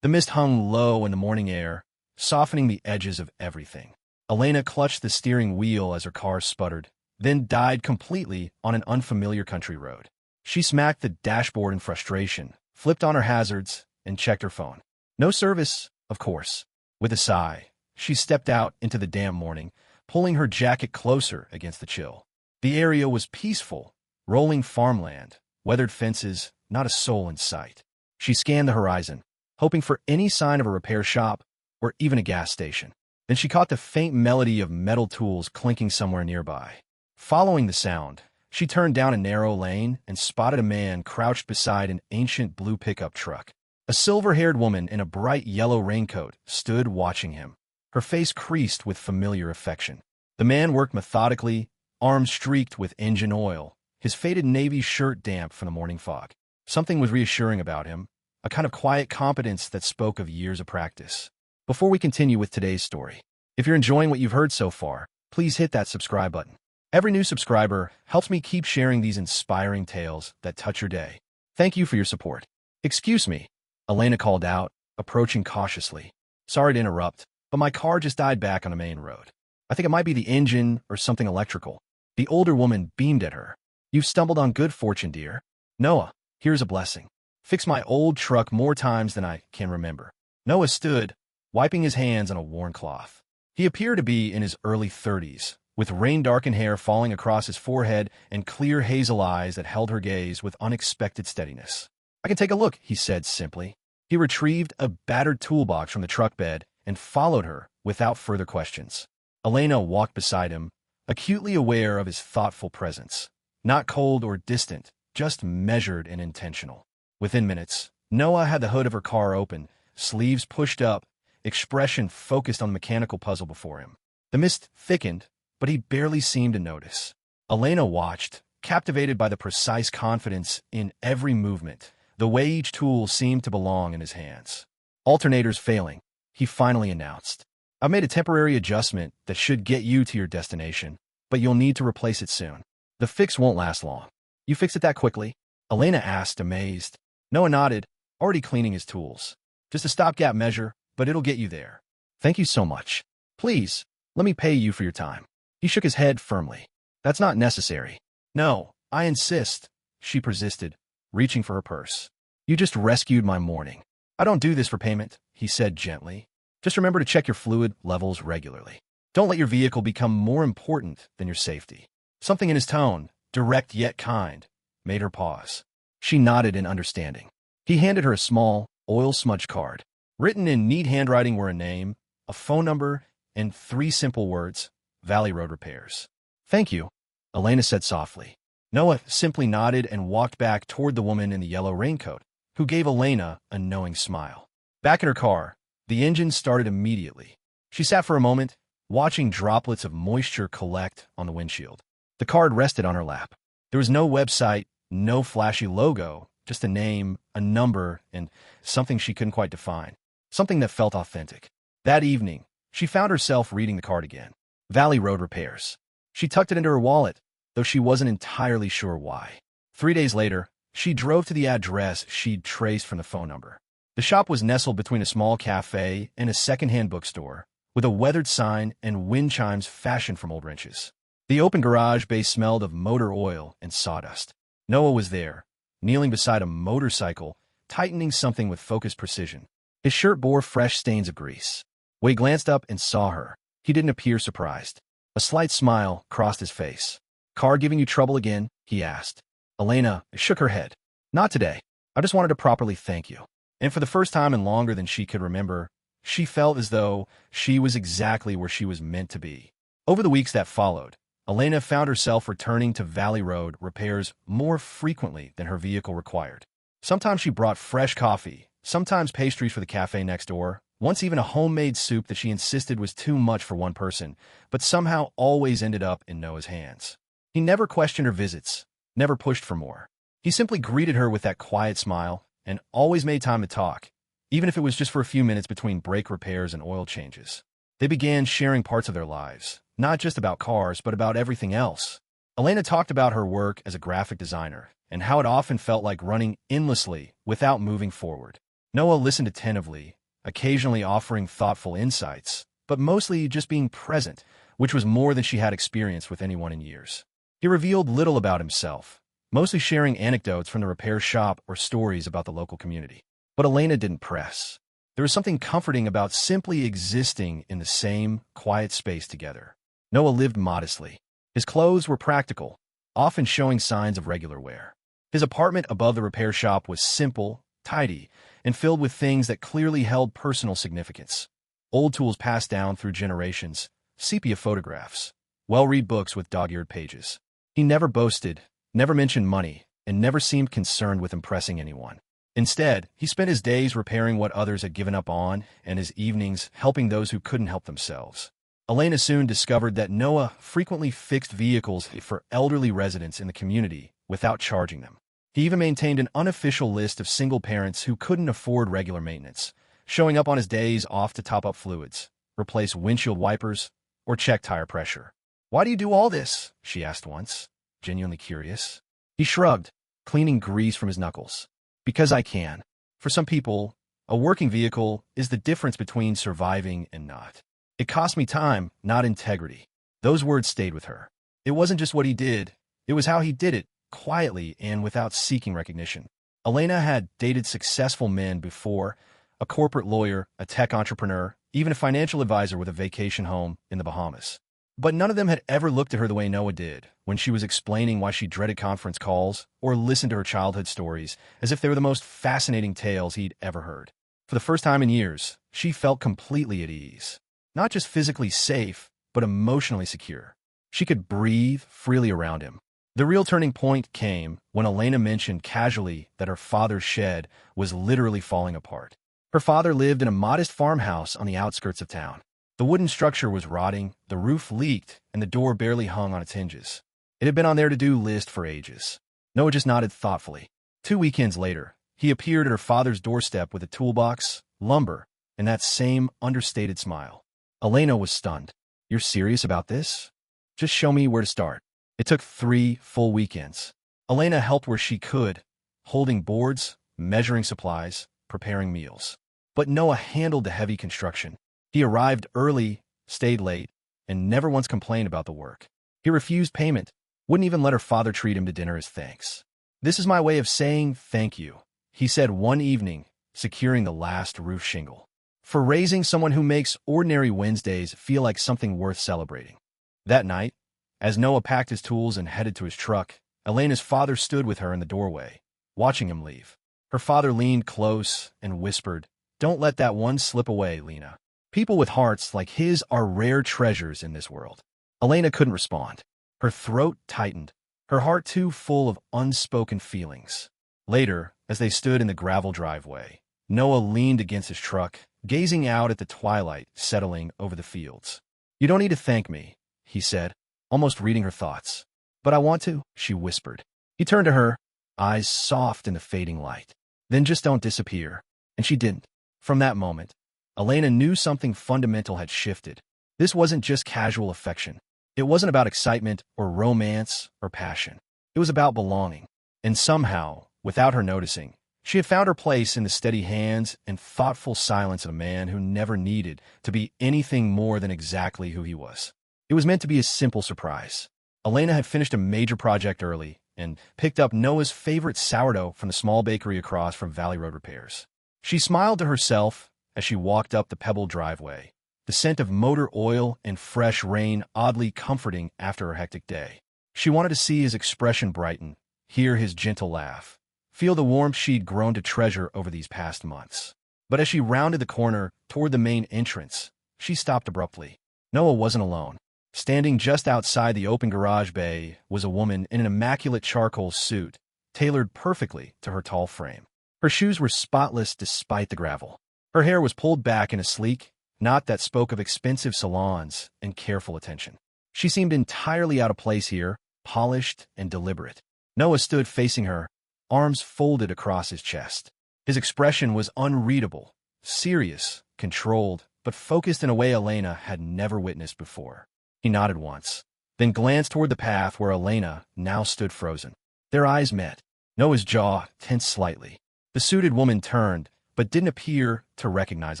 The mist hung low in the morning air, softening the edges of everything. Elena clutched the steering wheel as her car sputtered, then died completely on an unfamiliar country road. She smacked the dashboard in frustration, flipped on her hazards, and checked her phone. No service, of course. With a sigh, she stepped out into the damp morning, pulling her jacket closer against the chill. The area was peaceful, rolling farmland, weathered fences, not a soul in sight. She scanned the horizon, hoping for any sign of a repair shop or even a gas station. Then she caught the faint melody of metal tools clinking somewhere nearby. Following the sound, she turned down a narrow lane and spotted a man crouched beside an ancient blue pickup truck. A silver-haired woman in a bright yellow raincoat stood watching him, her face creased with familiar affection. The man worked methodically, arms streaked with engine oil, his faded navy shirt damp from the morning fog. Something was reassuring about him, a kind of quiet competence that spoke of years of practice. Before we continue with today's story, if you're enjoying what you've heard so far, please hit that subscribe button. Every new subscriber helps me keep sharing these inspiring tales that touch your day. Thank you for your support. Excuse me, Elena called out, approaching cautiously. Sorry to interrupt, but my car just died back on a main road. I think it might be the engine or something electrical. The older woman beamed at her. You've stumbled on good fortune, dear. Noah, here's a blessing. Fixed my old truck more times than I can remember. Noah stood, wiping his hands on a worn cloth. He appeared to be in his early 30s, with rain-darkened hair falling across his forehead and clear hazel eyes that held her gaze with unexpected steadiness. I can take a look, he said simply. He retrieved a battered toolbox from the truck bed and followed her without further questions. Elena walked beside him, acutely aware of his thoughtful presence. Not cold or distant, just measured and intentional. Within minutes, Noah had the hood of her car open, sleeves pushed up, expression focused on the mechanical puzzle before him. The mist thickened, but he barely seemed to notice. Elena watched, captivated by the precise confidence in every movement, the way each tool seemed to belong in his hands. Alternators failing, he finally announced. I've made a temporary adjustment that should get you to your destination, but you'll need to replace it soon. The fix won't last long. You fix it that quickly? Elena asked, amazed. Noah nodded, already cleaning his tools. Just a stopgap measure, but it'll get you there. Thank you so much. Please, let me pay you for your time. He shook his head firmly. That's not necessary. No, I insist, she persisted, reaching for her purse. You just rescued my morning. I don't do this for payment, he said gently. Just remember to check your fluid levels regularly. Don't let your vehicle become more important than your safety. Something in his tone, direct yet kind, made her pause. She nodded in understanding. He handed her a small, oil-smudged card. Written in neat handwriting were a name, a phone number, and 3 simple words, Valley Road Repairs. Thank you, Elena said softly. Noah simply nodded and walked back toward the woman in the yellow raincoat, who gave Elena a knowing smile. Back in her car, the engine started immediately. She sat for a moment, watching droplets of moisture collect on the windshield. The card rested on her lap. There was no website, no flashy logo, just a name, a number, and something she couldn't quite define. Something that felt authentic. That evening, she found herself reading the card again. Valley Road Repairs. She tucked it into her wallet, though she wasn't entirely sure why. 3 days later, she drove to the address she'd traced from the phone number. The shop was nestled between a small cafe and a second-hand bookstore, with a weathered sign and wind chimes fashioned from old wrenches. The open garage bay smelled of motor oil and sawdust. Noah was there, kneeling beside a motorcycle, tightening something with focused precision. His shirt bore fresh stains of grease. When he glanced up and saw her, he didn't appear surprised. A slight smile crossed his face. Car giving you trouble again? He asked. Elena shook her head. Not today. I just wanted to properly thank you. And for the first time in longer than she could remember, she felt as though she was exactly where she was meant to be. Over the weeks that followed, Elena found herself returning to Valley Road Repairs more frequently than her vehicle required. Sometimes she brought fresh coffee, sometimes pastries for the cafe next door, once even a homemade soup that she insisted was too much for one person, but somehow always ended up in Noah's hands. He never questioned her visits, never pushed for more. He simply greeted her with that quiet smile and always made time to talk, even if it was just for a few minutes between brake repairs and oil changes. They began sharing parts of their lives, not just about cars, but about everything else. Elena talked about her work as a graphic designer and how it often felt like running endlessly without moving forward. Noah listened attentively, occasionally offering thoughtful insights, but mostly just being present, which was more than she had experienced with anyone in years. He revealed little about himself, mostly sharing anecdotes from the repair shop or stories about the local community. But Elena didn't press. There was something comforting about simply existing in the same, quiet space together. Noah lived modestly. His clothes were practical, often showing signs of regular wear. His apartment above the repair shop was simple, tidy, and filled with things that clearly held personal significance. Old tools passed down through generations, sepia photographs, well-read books with dog-eared pages. He never boasted, never mentioned money, and never seemed concerned with impressing anyone. Instead, he spent his days repairing what others had given up on, and his evenings helping those who couldn't help themselves. Elena soon discovered that Noah frequently fixed vehicles for elderly residents in the community without charging them. He even maintained an unofficial list of single parents who couldn't afford regular maintenance, showing up on his days off to top up fluids, replace windshield wipers, or check tire pressure. "Why do you do all this?" she asked once, genuinely curious. He shrugged, cleaning grease from his knuckles. "Because I can." For some people, a working vehicle is the difference between surviving and not. "It cost me time, not integrity." Those words stayed with her. It wasn't just what he did, it was how he did it, quietly and without seeking recognition. Elena had dated successful men before, a corporate lawyer, a tech entrepreneur, even a financial advisor with a vacation home in the Bahamas. But none of them had ever looked at her the way Noah did, when she was explaining why she dreaded conference calls or listened to her childhood stories, as if they were the most fascinating tales he'd ever heard. For the first time in years, she felt completely at ease. Not just physically safe, but emotionally secure. She could breathe freely around him. The real turning point came when Elena mentioned casually that her father's shed was literally falling apart. Her father lived in a modest farmhouse on the outskirts of town. The wooden structure was rotting, the roof leaked, and the door barely hung on its hinges. It had been on their to-do list for ages. Noah just nodded thoughtfully. 2 weekends later, he appeared at her father's doorstep with a toolbox, lumber, and that same understated smile. Elena was stunned. "You're serious about this? Just show me where to start." It took 3 full weekends. Elena helped where she could, holding boards, measuring supplies, preparing meals. But Noah handled the heavy construction. He arrived early, stayed late, and never once complained about the work. He refused payment, wouldn't even let her father treat him to dinner as thanks. "This is my way of saying thank you," he said one evening, securing the last roof shingle. "For raising someone who makes ordinary Wednesdays feel like something worth celebrating." That night, as Noah packed his tools and headed to his truck, Elena's father stood with her in the doorway, watching him leave. Her father leaned close and whispered, "Don't let that one slip away, Lena. People with hearts like his are rare treasures in this world." Elena couldn't respond. Her throat tightened, her heart too full of unspoken feelings. Later, as they stood in the gravel driveway, Noah leaned against his truck, gazing out at the twilight settling over the fields. "You don't need to thank me," he said, almost reading her thoughts. "But I want to," she whispered. He turned to her, eyes soft in the fading light. "Then just don't disappear." And she didn't. From that moment, Elena knew something fundamental had shifted. This wasn't just casual affection. It wasn't about excitement or romance or passion. It was about belonging. And somehow, without her noticing, she had found her place in the steady hands and thoughtful silence of a man who never needed to be anything more than exactly who he was. It was meant to be a simple surprise. Elena had finished a major project early and picked up Noah's favorite sourdough from the small bakery across from Valley Road Repairs. She smiled to herself as she walked up the pebbled driveway, the scent of motor oil and fresh rain oddly comforting after a hectic day. She wanted to see his expression brighten, hear his gentle laugh, feel the warmth she'd grown to treasure over these past months. But as she rounded the corner toward the main entrance, she stopped abruptly. Noah wasn't alone. Standing just outside the open garage bay was a woman in an immaculate charcoal suit, tailored perfectly to her tall frame. Her shoes were spotless despite the gravel. Her hair was pulled back in a sleek knot that spoke of expensive salons and careful attention. She seemed entirely out of place here, polished and deliberate. Noah stood facing her, arms folded across his chest. His expression was unreadable, serious, controlled, but focused in a way Elena had never witnessed before. He nodded once, then glanced toward the path where Elena now stood frozen. Their eyes met. Noah's jaw tensed slightly. The suited woman turned, but didn't appear to recognize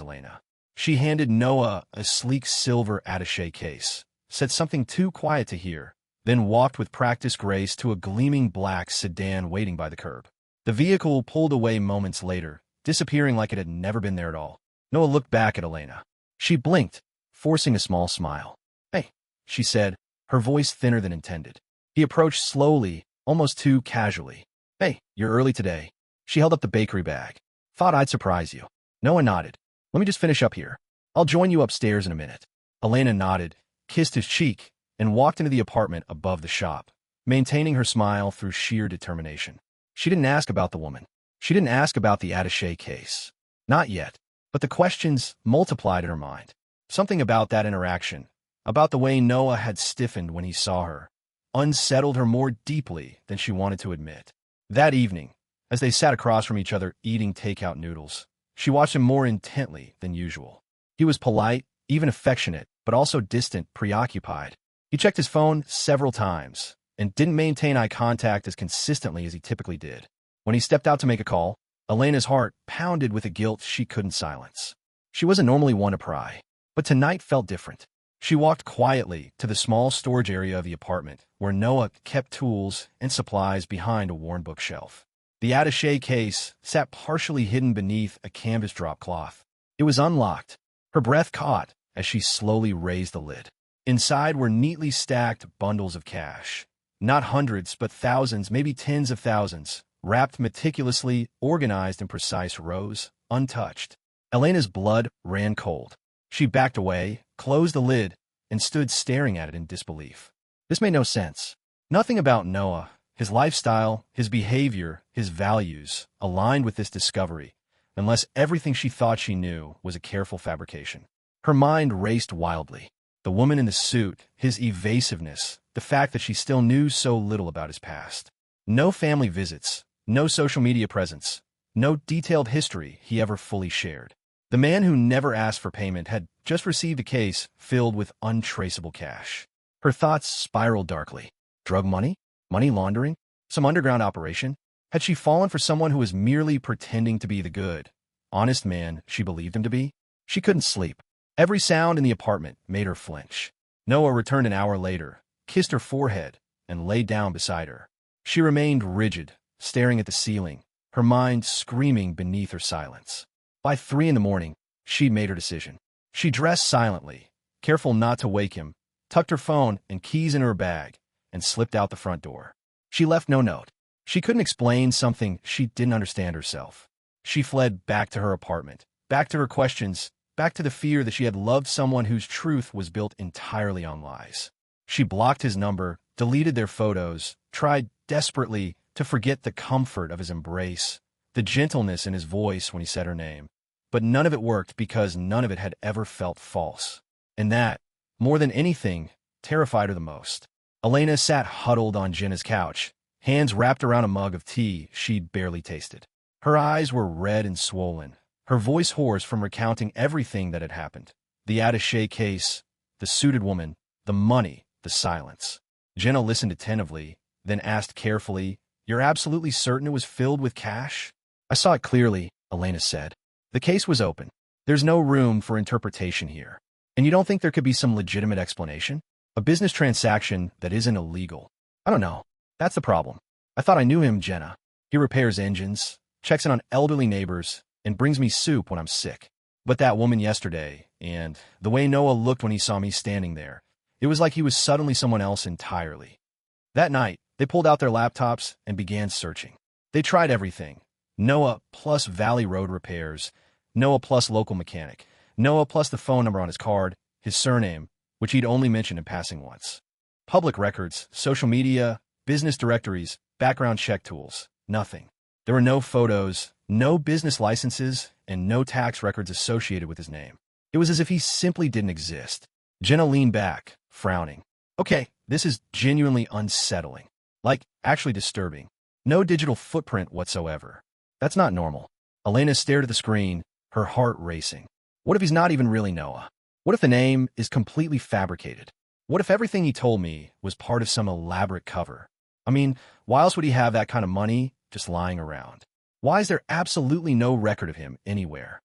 Elena. She handed Noah a sleek silver attaché case, said something too quiet to hear, then walked with practiced grace to a gleaming black sedan waiting by the curb. The vehicle pulled away moments later, disappearing like it had never been there at all. Noah looked back at Elena. She blinked, forcing a small smile. "Hey," she said, her voice thinner than intended. He approached slowly, almost too casually. "Hey, you're early today." She held up the bakery bag. "Thought I'd surprise you." Noah nodded. "Let me just finish up here. I'll join you upstairs in a minute." Elena nodded, kissed his cheek, and walked into the apartment above the shop, maintaining her smile through sheer determination. She didn't ask about the woman. She didn't ask about the attaché case. Not yet. But the questions multiplied in her mind. Something about that interaction, about the way Noah had stiffened when he saw her, unsettled her more deeply than she wanted to admit. That evening, as they sat across from each other eating takeout noodles, she watched him more intently than usual. He was polite, even affectionate, but also distant, preoccupied. He checked his phone several times and didn't maintain eye contact as consistently as he typically did. When he stepped out to make a call, Elena's heart pounded with a guilt she couldn't silence. She wasn't normally one to pry, but tonight felt different. She walked quietly to the small storage area of the apartment, where Noah kept tools and supplies behind a worn bookshelf. The attaché case sat partially hidden beneath a canvas drop cloth. It was unlocked. Her breath caught as she slowly raised the lid. Inside were neatly stacked bundles of cash. Not hundreds, but thousands, maybe tens of thousands, wrapped meticulously, organized in precise rows, untouched. Elena's blood ran cold. She backed away, closed the lid, and stood staring at it in disbelief. This made no sense. Nothing about Noah, his lifestyle, his behavior, his values, aligned with this discovery, unless everything she thought she knew was a careful fabrication. Her mind raced wildly. The woman in the suit, his evasiveness, the fact that she still knew so little about his past. No family visits, no social media presence, no detailed history he ever fully shared. The man who never asked for payment had just received a case filled with untraceable cash. Her thoughts spiraled darkly. Drug money? Money laundering? Some underground operation? Had she fallen for someone who was merely pretending to be the good, honest man she believed him to be? She couldn't sleep. Every sound in the apartment made her flinch. Noah returned an hour later, kissed her forehead, and lay down beside her. She remained rigid, staring at the ceiling, her mind screaming beneath her silence. By 3 a.m, she'd made her decision. She dressed silently, careful not to wake him, tucked her phone and keys in her bag, and slipped out the front door. She left no note. She couldn't explain something she didn't understand herself. She fled back to her apartment, back to her questions, back to the fear that she had loved someone whose truth was built entirely on lies. She blocked his number, deleted their photos, tried desperately to forget the comfort of his embrace, the gentleness in his voice when he said her name. But none of it worked because none of it had ever felt false. And that, more than anything, terrified her the most. Elena sat huddled on Jenna's couch, hands wrapped around a mug of tea she'd barely tasted. Her eyes were red and swollen, her voice hoarse from recounting everything that had happened. The attaché case, the suited woman, the money, the silence. Jenna listened attentively, then asked carefully, "You're absolutely certain it was filled with cash?" "I saw it clearly," Elena said. "The case was open. There's no room for interpretation here. And you don't think there could be some legitimate explanation? A business transaction that isn't illegal?" "I don't know. That's the problem. I thought I knew him, Jenna. He repairs engines, checks in on elderly neighbors, and brings me soup when I'm sick. But that woman yesterday, and the way Noah looked when he saw me standing there, it was like he was suddenly someone else entirely." That night, they pulled out their laptops and began searching. They tried everything. Noah plus Valley Road repairs, Noah plus local mechanic, Noah plus the phone number on his card, his surname, which he'd only mentioned in passing once. Public records, social media, business directories, background check tools, nothing. There were no photos, no business licenses, and no tax records associated with his name. It was as if he simply didn't exist. Jenna leaned back, frowning. "Okay, this is genuinely unsettling. Like, actually disturbing. No digital footprint whatsoever. That's not normal." Elena stared at the screen, her heart racing. What if he's not even really Noah? What if the name is completely fabricated? What if everything he told me was part of some elaborate cover? I mean, why else would he have that kind of money just lying around? Why is there absolutely no record of him anywhere?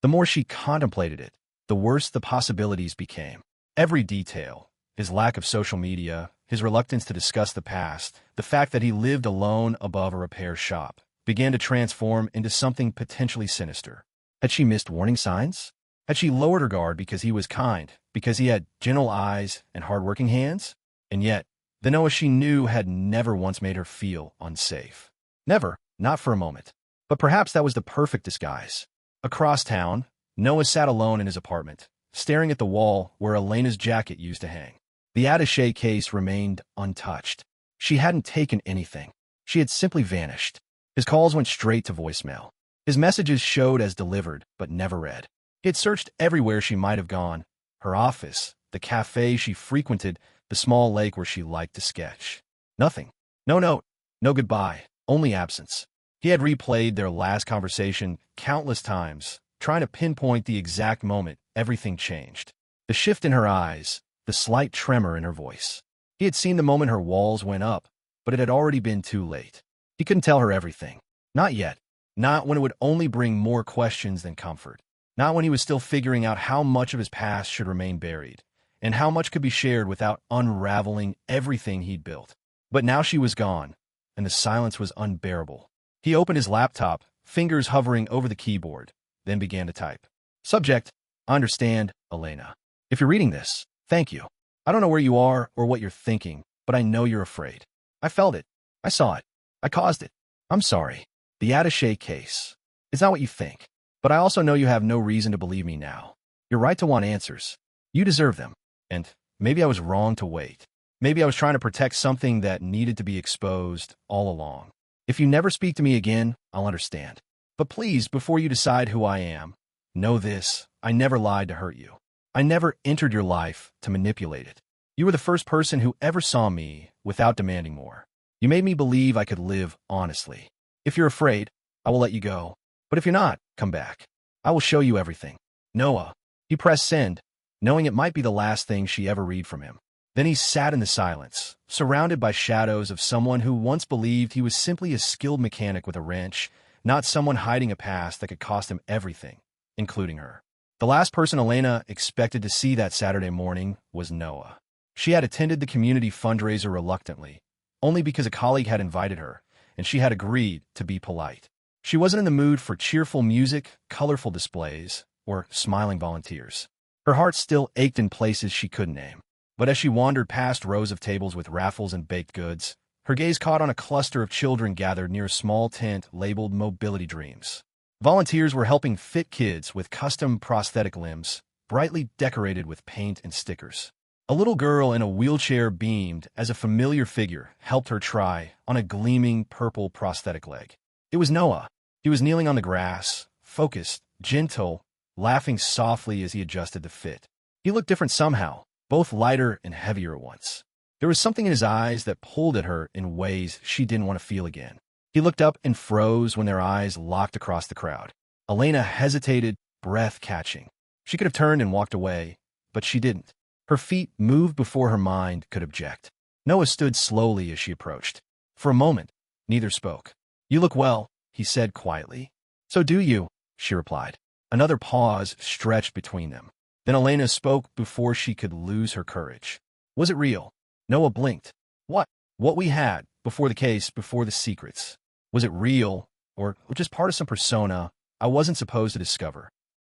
The more she contemplated it, the worse the possibilities became. Every detail, his lack of social media, his reluctance to discuss the past, the fact that he lived alone above a repair shop, began to transform into something potentially sinister. Had she missed warning signs? Had she lowered her guard because he was kind, because he had gentle eyes and hard-working hands? And yet, the Noah she knew had never once made her feel unsafe. Never, not for a moment. But perhaps that was the perfect disguise. Across town, Noah sat alone in his apartment, staring at the wall where Elena's jacket used to hang. The attaché case remained untouched. She hadn't taken anything. She had simply vanished. His calls went straight to voicemail. His messages showed as delivered, but never read. He had searched everywhere she might have gone. Her office, the cafe she frequented, the small lake where she liked to sketch. Nothing. No note. No goodbye. Only absence. He had replayed their last conversation countless times, trying to pinpoint the exact moment everything changed. The shift in her eyes, the slight tremor in her voice. He had seen the moment her walls went up, but it had already been too late. He couldn't tell her everything. Not yet. Not when it would only bring more questions than comfort. Not when he was still figuring out how much of his past should remain buried, and how much could be shared without unraveling everything he'd built. But now she was gone, and the silence was unbearable. He opened his laptop, fingers hovering over the keyboard, then began to type. Subject: I understand, Elena. If you're reading this, thank you. I don't know where you are or what you're thinking, but I know you're afraid. I felt it. I saw it. I caused it. I'm sorry. The attaché case. It's not what you think. But I also know you have no reason to believe me now. You're right to want answers. You deserve them. And maybe I was wrong to wait. Maybe I was trying to protect something that needed to be exposed all along. If you never speak to me again, I'll understand. But please, before you decide who I am, know this: I never lied to hurt you. I never entered your life to manipulate it. You were the first person who ever saw me without demanding more. You made me believe I could live honestly. If you're afraid, I will let you go. But if you're not, come back. I will show you everything. Noah. He pressed send, knowing it might be the last thing she ever read from him. Then he sat in the silence, surrounded by shadows of someone who once believed he was simply a skilled mechanic with a wrench, not someone hiding a past that could cost him everything, including her. The last person Elena expected to see that Saturday morning was Noah. She had attended the community fundraiser reluctantly, only because a colleague had invited her, and she had agreed to be polite. She wasn't in the mood for cheerful music, colorful displays, or smiling volunteers. Her heart still ached in places she couldn't name. But as she wandered past rows of tables with raffles and baked goods, her gaze caught on a cluster of children gathered near a small tent labeled Mobility Dreams. Volunteers were helping fit kids with custom prosthetic limbs, brightly decorated with paint and stickers. A little girl in a wheelchair beamed as a familiar figure helped her try on a gleaming purple prosthetic leg. It was Noah. He was kneeling on the grass, focused, gentle, laughing softly as he adjusted the fit. He looked different somehow, both lighter and heavier at once. There was something in his eyes that pulled at her in ways she didn't want to feel again. He looked up and froze when their eyes locked across the crowd. Elena hesitated, breath catching. She could have turned and walked away, but she didn't. Her feet moved before her mind could object. Noah stood slowly as she approached. For a moment, neither spoke. You look well, he said quietly. So do you, she replied. Another pause stretched between them. Then Elena spoke before she could lose her courage. Was it real? Noah blinked. What? What we had, before the case, before the secrets. Was it real, or just part of some persona I wasn't supposed to discover?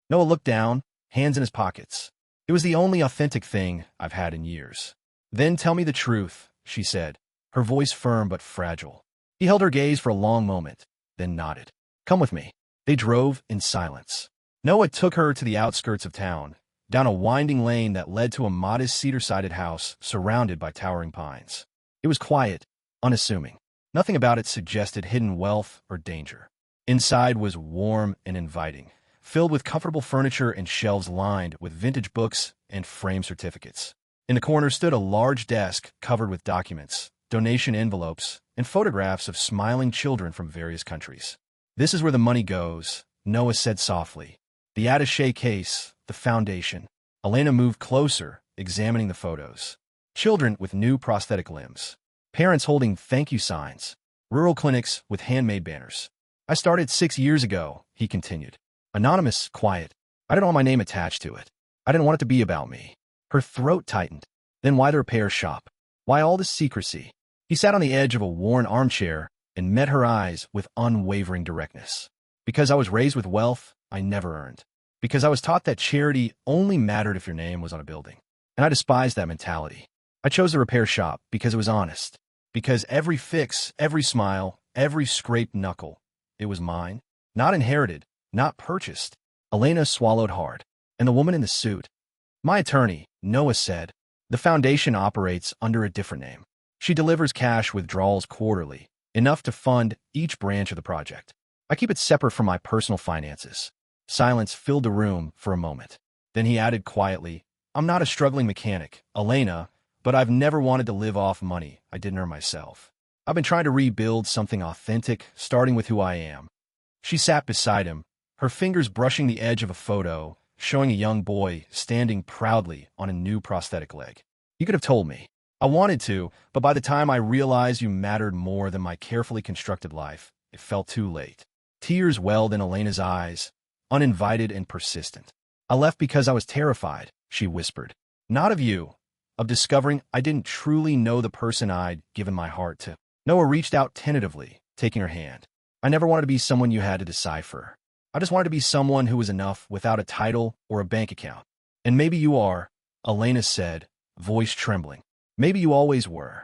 Noah looked down, hands in his pockets. It was the only authentic thing I've had in years. Then tell me the truth, she said, her voice firm but fragile. He held her gaze for a long moment, then nodded. Come with me. They drove in silence. Noah took her to the outskirts of town, down a winding lane that led to a modest cedar-sided house surrounded by towering pines. It was quiet, unassuming. Nothing about it suggested hidden wealth or danger. Inside was warm and inviting, filled with comfortable furniture and shelves lined with vintage books and framed certificates. In the corner stood a large desk covered with documents, donation envelopes, and photographs of smiling children from various countries. This is where the money goes, Noah said softly. The attaché case, the foundation. Elena moved closer, examining the photos. Children with new prosthetic limbs. Parents holding thank you signs. Rural clinics with handmade banners. I started 6 years ago, he continued. Anonymous, quiet. I didn't want my name attached to it. I didn't want it to be about me. Her throat tightened. Then why the repair shop? Why all this secrecy? He sat on the edge of a worn armchair and met her eyes with unwavering directness. Because I was raised with wealth I never earned. Because I was taught that charity only mattered if your name was on a building. And I despised that mentality. I chose the repair shop because it was honest. Because every fix, every smile, every scraped knuckle, it was mine. Not inherited, not purchased. Elena swallowed hard. And the woman in the suit? My attorney, Noah said. The foundation operates under a different name. She delivers cash withdrawals quarterly, enough to fund each branch of the project. I keep it separate from my personal finances. Silence filled the room for a moment. Then he added quietly, I'm not a struggling mechanic, Elena, but I've never wanted to live off money I didn't earn myself. I've been trying to rebuild something authentic, starting with who I am. She sat beside him, her fingers brushing the edge of a photo, showing a young boy standing proudly on a new prosthetic leg. You could have told me. I wanted to, but by the time I realized you mattered more than my carefully constructed life, it felt too late. Tears welled in Elena's eyes, uninvited and persistent. I left because I was terrified, she whispered. Not of you, of discovering I didn't truly know the person I'd given my heart to. Noah reached out tentatively, taking her hand. I never wanted to be someone you had to decipher. I just wanted to be someone who was enough without a title or a bank account. And maybe you are, Elena said, voice trembling. Maybe you always were.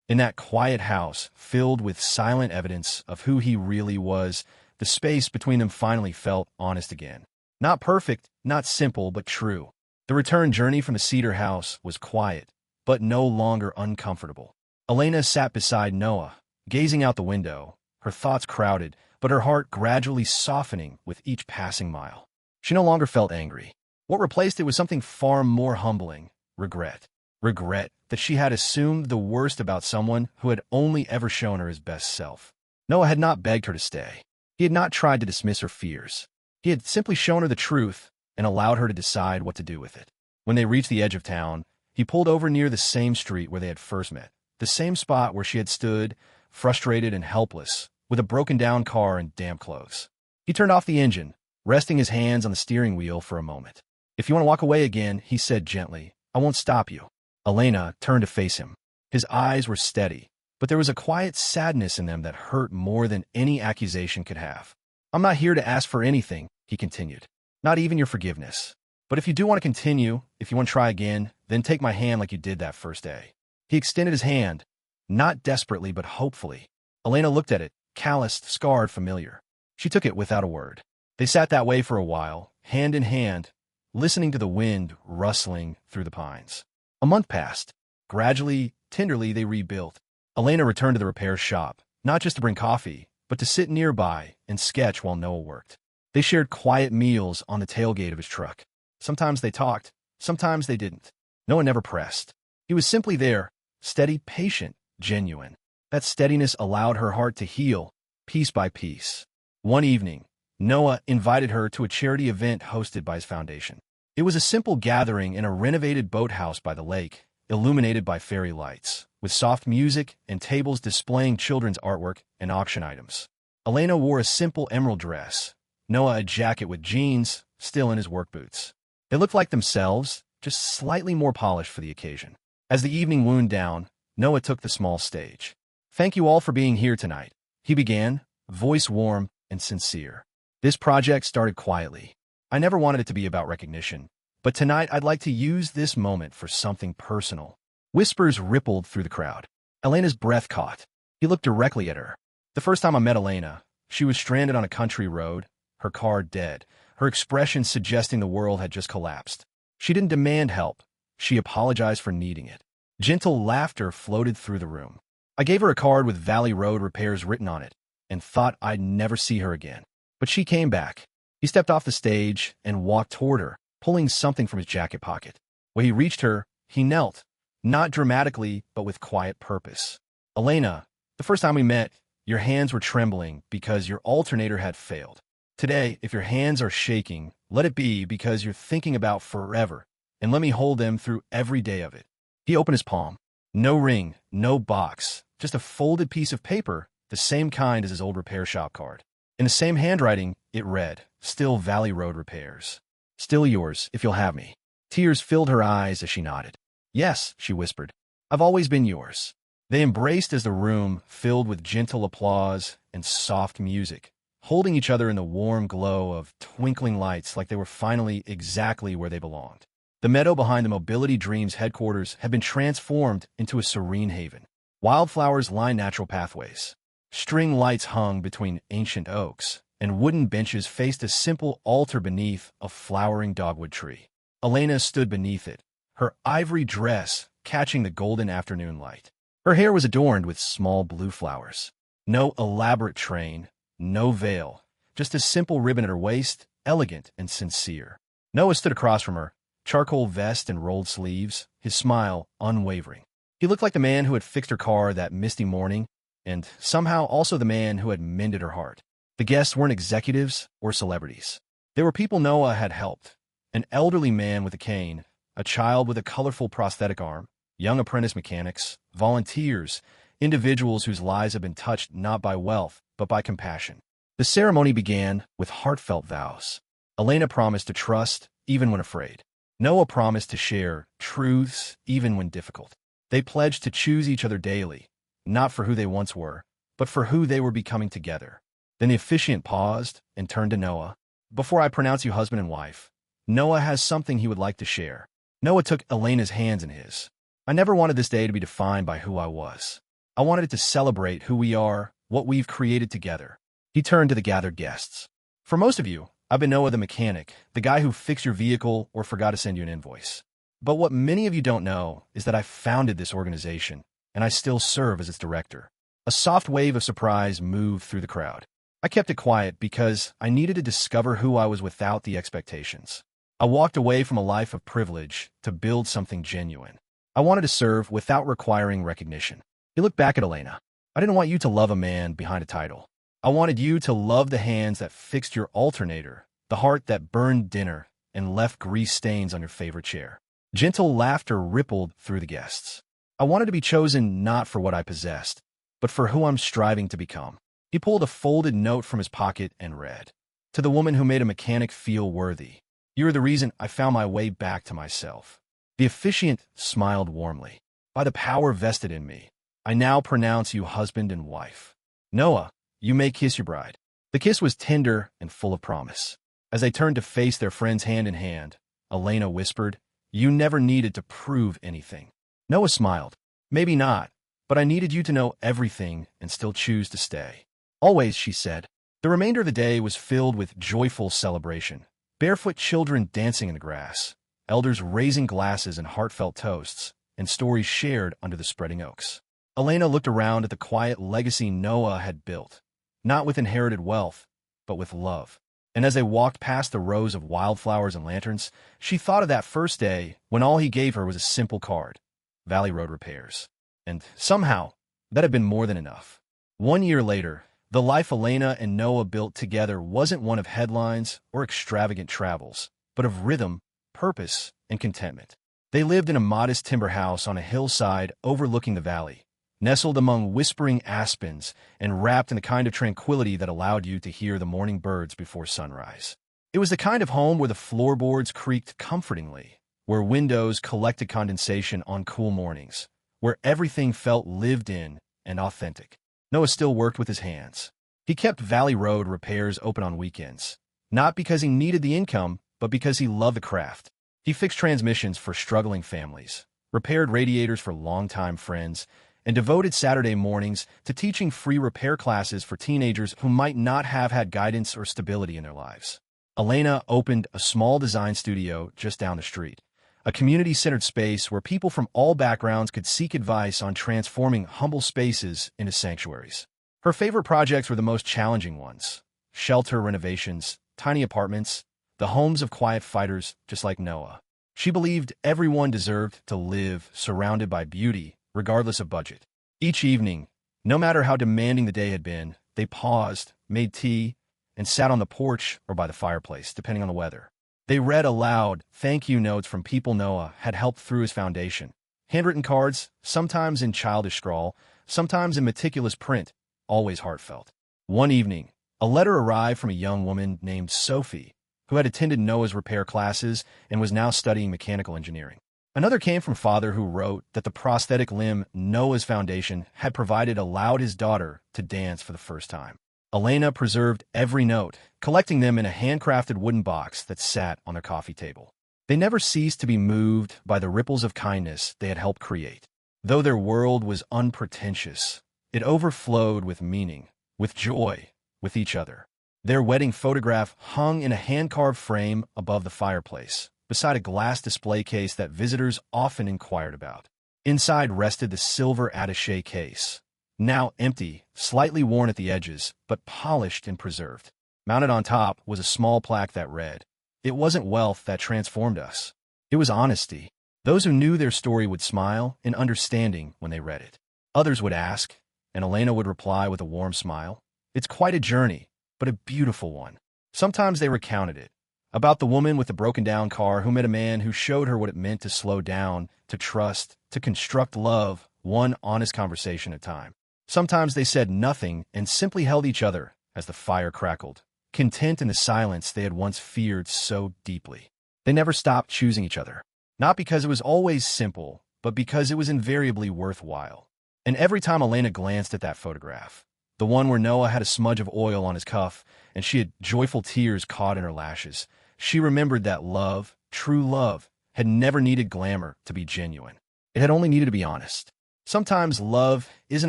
In that quiet house, filled with silent evidence of who he really was, the space between them finally felt honest again. Not perfect, not simple, but true. The return journey from the Cedar House was quiet, but no longer uncomfortable. Elena sat beside Noah, gazing out the window, her thoughts crowded, but her heart gradually softening with each passing mile. She no longer felt angry. What replaced it was something far more humbling, regret. Regret that she had assumed the worst about someone who had only ever shown her his best self. Noah had not begged her to stay. He had not tried to dismiss her fears. He had simply shown her the truth and allowed her to decide what to do with it. When they reached the edge of town, he pulled over near the same street where they had first met, the same spot where she had stood, frustrated and helpless, with a broken-down car and damp clothes. He turned off the engine, resting his hands on the steering wheel for a moment. If you want to walk away again, he said gently, I won't stop you. Elena turned to face him. His eyes were steady, but there was a quiet sadness in them that hurt more than any accusation could have. I'm not here to ask for anything, he continued. Not even your forgiveness. But if you do want to continue, if you want to try again, then take my hand like you did that first day. He extended his hand, not desperately but hopefully. Elena looked at it, calloused, scarred, familiar. She took it without a word. They sat that way for a while, hand in hand, listening to the wind rustling through the pines. A month passed. Gradually, tenderly, they rebuilt. Elena returned to the repair shop, not just to bring coffee, but to sit nearby and sketch while Noah worked. They shared quiet meals on the tailgate of his truck. Sometimes they talked, sometimes they didn't. Noah never pressed. He was simply there, steady, patient, genuine. That steadiness allowed her heart to heal, piece by piece. One evening, Noah invited her to a charity event hosted by his foundation. It was a simple gathering in a renovated boathouse by the lake, illuminated by fairy lights, with soft music and tables displaying children's artwork and auction items. Elena wore a simple emerald dress, Noah a jacket with jeans, still in his work boots. They looked like themselves, just slightly more polished for the occasion. As the evening wound down, Noah took the small stage. Thank you all for being here tonight, he began, voice warm and sincere. This project started quietly. I never wanted it to be about recognition, but tonight I'd like to use this moment for something personal. Whispers rippled through the crowd. Elena's breath caught. He looked directly at her. The first time I met Elena, she was stranded on a country road, her car dead, her expression suggesting the world had just collapsed. She didn't demand help. She apologized for needing it. Gentle laughter floated through the room. I gave her a card with Valley Road Repairs written on it and thought I'd never see her again. But she came back. He stepped off the stage and walked toward her, pulling something from his jacket pocket. When he reached her, he knelt, not dramatically, but with quiet purpose. Elena, the first time we met, your hands were trembling because your alternator had failed. Today, if your hands are shaking, let it be because you're thinking about forever, and let me hold them through every day of it. He opened his palm. No ring, no box, just a folded piece of paper, the same kind as his old repair shop card. In the same handwriting, it read, "Still Valley Road repairs. Still yours, if you'll have me." Tears filled her eyes as she nodded. "Yes," she whispered. "I've always been yours." They embraced as the room filled with gentle applause and soft music, holding each other in the warm glow of twinkling lights like they were finally exactly where they belonged. The meadow behind the Mobility Dreams headquarters had been transformed into a serene haven. Wildflowers lined natural pathways. String lights hung between ancient oaks, and wooden benches faced a simple altar beneath a flowering dogwood tree. Elena stood beneath it, her ivory dress catching the golden afternoon light. Her hair was adorned with small blue flowers. No elaborate train, no veil, just a simple ribbon at her waist, elegant and sincere. Noah stood across from her, charcoal vest and rolled sleeves, his smile unwavering. He looked like the man who had fixed her car that misty morning, and somehow also the man who had mended her heart. The guests weren't executives or celebrities. They were people Noah had helped. An elderly man with a cane, a child with a colorful prosthetic arm, young apprentice mechanics, volunteers, individuals whose lives had been touched not by wealth, but by compassion. The ceremony began with heartfelt vows. Elena promised to trust, even when afraid. Noah promised to share truths, even when difficult. They pledged to choose each other daily, not for who they once were, but for who they were becoming together. Then the officiant paused and turned to Noah. "Before I pronounce you husband and wife, Noah has something he would like to share." Noah took Elena's hands in his. "I never wanted this day to be defined by who I was. I wanted it to celebrate who we are, what we've created together." He turned to the gathered guests. "For most of you, I've been Noah the mechanic, the guy who fixed your vehicle or forgot to send you an invoice. But what many of you don't know is that I founded this organization, and I still serve as its director." A soft wave of surprise moved through the crowd. I kept it quiet because I needed to discover who I was without the expectations. I walked away from a life of privilege to build something genuine. I wanted to serve without requiring recognition. He looked back at Elena. "I didn't want you to love a man behind a title. I wanted you to love the hands that fixed your alternator, the heart that burned dinner and left grease stains on your favorite chair." Gentle laughter rippled through the guests. "I wanted to be chosen not for what I possessed, but for who I'm striving to become." He pulled a folded note from his pocket and read, "To the woman who made a mechanic feel worthy, you are the reason I found my way back to myself." The officiant smiled warmly. "By the power vested in me, I now pronounce you husband and wife. Noah, you may kiss your bride." The kiss was tender and full of promise. As they turned to face their friends hand in hand, Elena whispered, "You never needed to prove anything." Noah smiled. "Maybe not, but I needed you to know everything and still choose to stay." "Always," she said. The remainder of the day was filled with joyful celebration. Barefoot children dancing in the grass, elders raising glasses and heartfelt toasts, and stories shared under the spreading oaks. Elena looked around at the quiet legacy Noah had built, not with inherited wealth, but with love. And as they walked past the rows of wildflowers and lanterns, she thought of that first day when all he gave her was a simple card, Valley Road repairs. And somehow, that had been more than enough. 1 year later, the life Elena and Noah built together wasn't one of headlines or extravagant travels, but of rhythm, purpose, and contentment. They lived in a modest timber house on a hillside overlooking the valley, nestled among whispering aspens and wrapped in the kind of tranquility that allowed you to hear the morning birds before sunrise. It was the kind of home where the floorboards creaked comfortingly, where windows collected condensation on cool mornings, where everything felt lived in and authentic. Noah still worked with his hands. He kept Valley Road repairs open on weekends, not because he needed the income, but because he loved the craft. He fixed transmissions for struggling families, repaired radiators for longtime friends, and devoted Saturday mornings to teaching free repair classes for teenagers who might not have had guidance or stability in their lives. Elena opened a small design studio just down the street, a community-centered space where people from all backgrounds could seek advice on transforming humble spaces into sanctuaries. Her favorite projects were the most challenging ones: shelter renovations, tiny apartments, the homes of quiet fighters just like Noah. She believed everyone deserved to live surrounded by beauty, regardless of budget. Each evening, no matter how demanding the day had been, they paused, made tea, and sat on the porch or by the fireplace, depending on the weather. They read aloud thank you notes from people Noah had helped through his foundation. Handwritten cards, sometimes in childish scrawl, sometimes in meticulous print, always heartfelt. One evening, A letter arrived from a young woman named Sophie, who had attended Noah's repair classes and was now studying mechanical engineering. Another came from father who wrote that the prosthetic limb Noah's foundation had provided allowed his daughter to dance for the first time. Elena preserved every note, collecting them in a handcrafted wooden box that sat on their coffee table. They never ceased to be moved by the ripples of kindness they had helped create. Though their world was unpretentious, it overflowed with meaning, with joy, with each other. Their wedding photograph hung in a hand-carved frame above the fireplace, beside a glass display case that visitors often inquired about. Inside rested the silver attaché case, now empty, slightly worn at the edges, but polished and preserved. Mounted on top was a small plaque that read, "It wasn't wealth that transformed us. It was honesty." Those who knew their story would smile in understanding when they read it. Others would ask, and Elena would reply with a warm smile, "It's quite a journey, but a beautiful one." Sometimes they recounted it, about the woman with the broken-down car who met a man who showed her what it meant to slow down, to trust, to construct love, one honest conversation at a time. Sometimes they said nothing and simply held each other as the fire crackled, content in the silence they had once feared so deeply. They never stopped choosing each other, not because it was always simple, but because it was invariably worthwhile. And every time Elena glanced at that photograph, the one where Noah had a smudge of oil on his cuff and she had joyful tears caught in her lashes, she remembered that love, true love, had never needed glamour to be genuine. It had only needed to be honest. Sometimes love isn't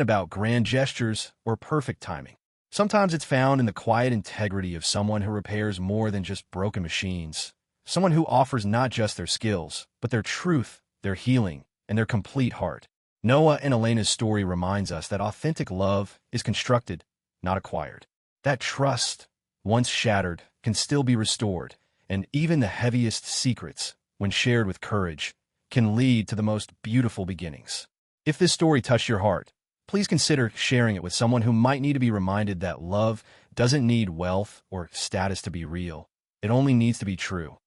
about grand gestures or perfect timing. Sometimes it's found in the quiet integrity of someone who repairs more than just broken machines, someone who offers not just their skills, but their truth, their healing, and their complete heart. Noah and Elena's story reminds us that authentic love is constructed, not acquired. That trust, once shattered, can still be restored, and even the heaviest secrets, when shared with courage, can lead to the most beautiful beginnings. If this story touched your heart, please consider sharing it with someone who might need to be reminded that love doesn't need wealth or status to be real. It only needs to be true.